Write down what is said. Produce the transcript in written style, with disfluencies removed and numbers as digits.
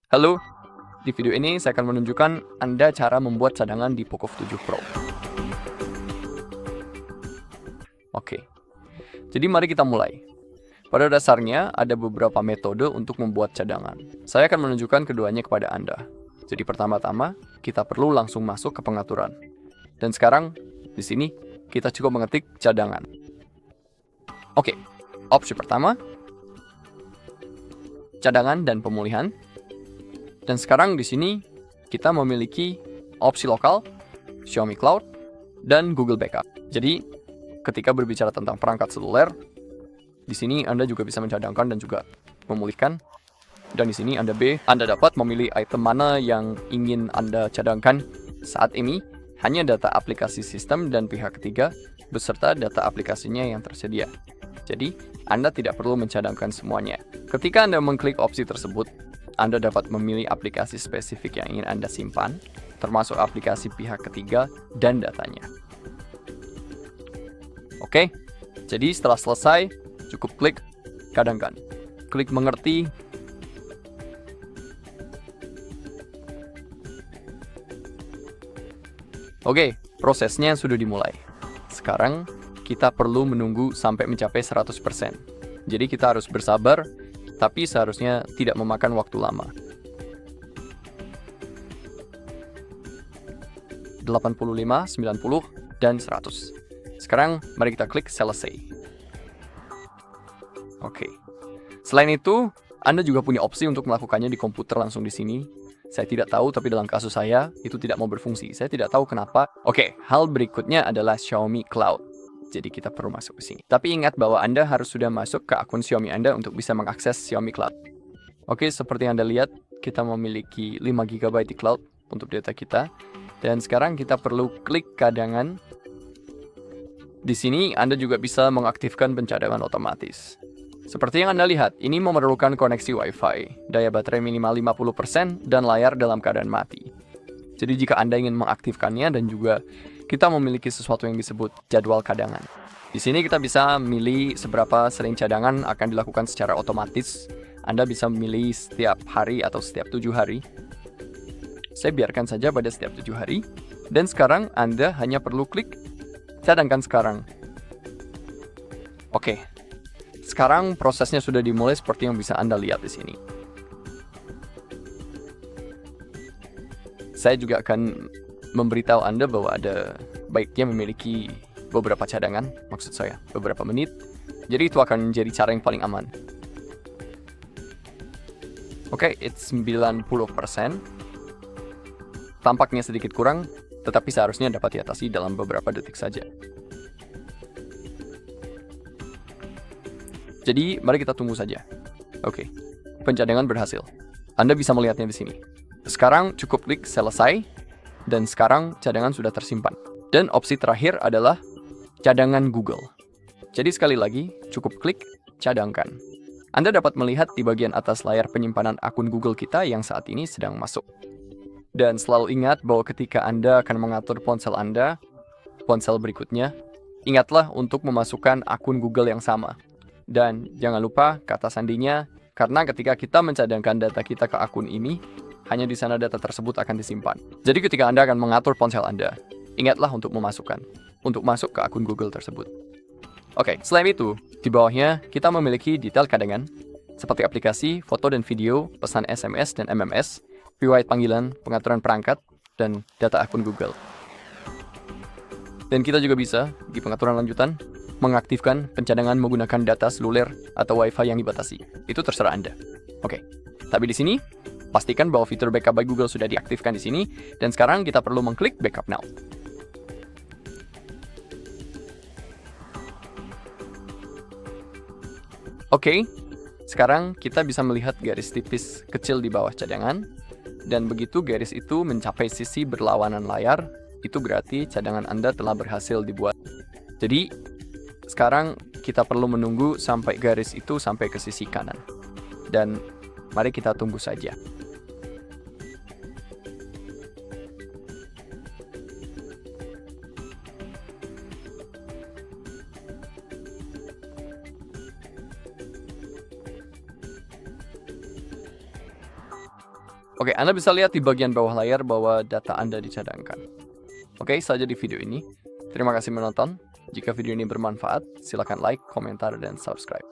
Halo, di video ini saya akan menunjukkan Anda cara membuat cadangan di Poco F7 Pro. Oke, jadi mari kita mulai. Pada dasarnya, ada beberapa metode untuk membuat cadangan. Saya akan menunjukkan keduanya kepada Anda. Jadi pertama-tama, kita perlu langsung masuk ke pengaturan. Dan sekarang, di sini, kita cukup mengetik cadangan. Oke, opsi pertama, cadangan dan pemulihan. Dan sekarang di sini kita memiliki opsi lokal, Xiaomi Cloud, dan Google Backup. Jadi ketika berbicara tentang perangkat seluler, di sini Anda juga bisa mencadangkan dan juga memulihkan. Dan di sini Anda dapat memilih item mana yang ingin Anda cadangkan. Saat ini hanya data aplikasi sistem dan pihak ketiga beserta data aplikasinya yang tersedia. Jadi Anda tidak perlu mencadangkan semuanya. Ketika Anda mengklik opsi tersebut, Anda dapat memilih aplikasi spesifik yang ingin Anda simpan, termasuk aplikasi pihak ketiga dan datanya. Oke, jadi setelah selesai, cukup klik cadangkan. Klik mengerti. Oke, prosesnya sudah dimulai. Sekarang, kita perlu menunggu sampai mencapai 100%. Jadi kita harus bersabar, tapi seharusnya tidak memakan waktu lama. 85, 90, dan 100. Sekarang, mari kita klik selesai. Oke. Selain itu, Anda juga punya opsi untuk melakukannya di komputer langsung di sini. Saya tidak tahu, tapi dalam kasus saya, itu tidak mau berfungsi. Saya tidak tahu kenapa. Oke, hal berikutnya adalah Xiaomi Cloud. Jadi kita perlu masuk ke sini. Tapi ingat bahwa Anda harus sudah masuk ke akun Xiaomi Anda untuk bisa mengakses Xiaomi Cloud. Oke, seperti yang Anda lihat, kita memiliki 5 GB di cloud untuk data kita. Dan sekarang kita perlu klik cadangan. Di sini Anda juga bisa mengaktifkan pencadangan otomatis. Seperti yang Anda lihat, ini memerlukan koneksi Wi-Fi, daya baterai minimal 50%, dan layar dalam keadaan mati. Jadi jika Anda ingin mengaktifkannya dan juga kita memiliki sesuatu yang disebut jadwal cadangan. Di sini kita bisa memilih seberapa sering cadangan akan dilakukan secara otomatis. Anda bisa memilih setiap hari atau setiap 7 hari. Saya biarkan saja pada setiap 7 hari. Dan sekarang Anda hanya perlu klik cadangkan sekarang. Oke. Sekarang prosesnya sudah dimulai seperti yang bisa Anda lihat di sini. Saya juga akan memberitahu Anda bahwa ada baiknya memiliki beberapa cadangan, maksud saya beberapa menit. Jadi itu akan menjadi cara yang paling aman. Oke, it's 90%. Tampaknya sedikit kurang, tetapi seharusnya dapat diatasi dalam beberapa detik saja. Jadi, mari kita tunggu saja. Oke, pencadangan berhasil. Anda bisa melihatnya di sini. Sekarang cukup klik selesai, dan sekarang cadangan sudah tersimpan. Dan opsi terakhir adalah cadangan Google. Jadi sekali lagi, cukup klik cadangkan. Anda dapat melihat di bagian atas layar penyimpanan akun Google kita yang saat ini sedang masuk. Dan selalu ingat bahwa ketika Anda akan mengatur ponsel Anda, ponsel berikutnya, ingatlah untuk memasukkan akun Google yang sama. Dan jangan lupa kata sandinya, karena ketika kita mencadangkan data kita ke akun ini, hanya di sana data tersebut akan disimpan. Jadi ketika Anda akan mengatur ponsel Anda, ingatlah untuk masuk ke akun Google tersebut. Oke, selain itu, di bawahnya kita memiliki detail cadangan, seperti aplikasi, foto dan video, pesan SMS dan MMS, riwayat panggilan, pengaturan perangkat, dan data akun Google. Dan kita juga bisa, di pengaturan lanjutan, mengaktifkan pencadangan menggunakan data seluler atau Wi-Fi yang dibatasi. Itu terserah Anda. Oke, tapi di sini, pastikan bahwa fitur backup by Google sudah diaktifkan di sini, dan sekarang kita perlu mengklik backup now. Oke, sekarang kita bisa melihat garis tipis kecil di bawah cadangan, dan begitu garis itu mencapai sisi berlawanan layar, itu berarti cadangan Anda telah berhasil dibuat. Jadi, sekarang kita perlu menunggu sampai garis itu sampai ke sisi kanan. Dan mari kita tunggu saja. Oke, Anda bisa lihat di bagian bawah layar bahwa data Anda dicadangkan. Oke, saja di video ini. Terima kasih menonton. Jika video ini bermanfaat, silakan like, komentar, dan subscribe.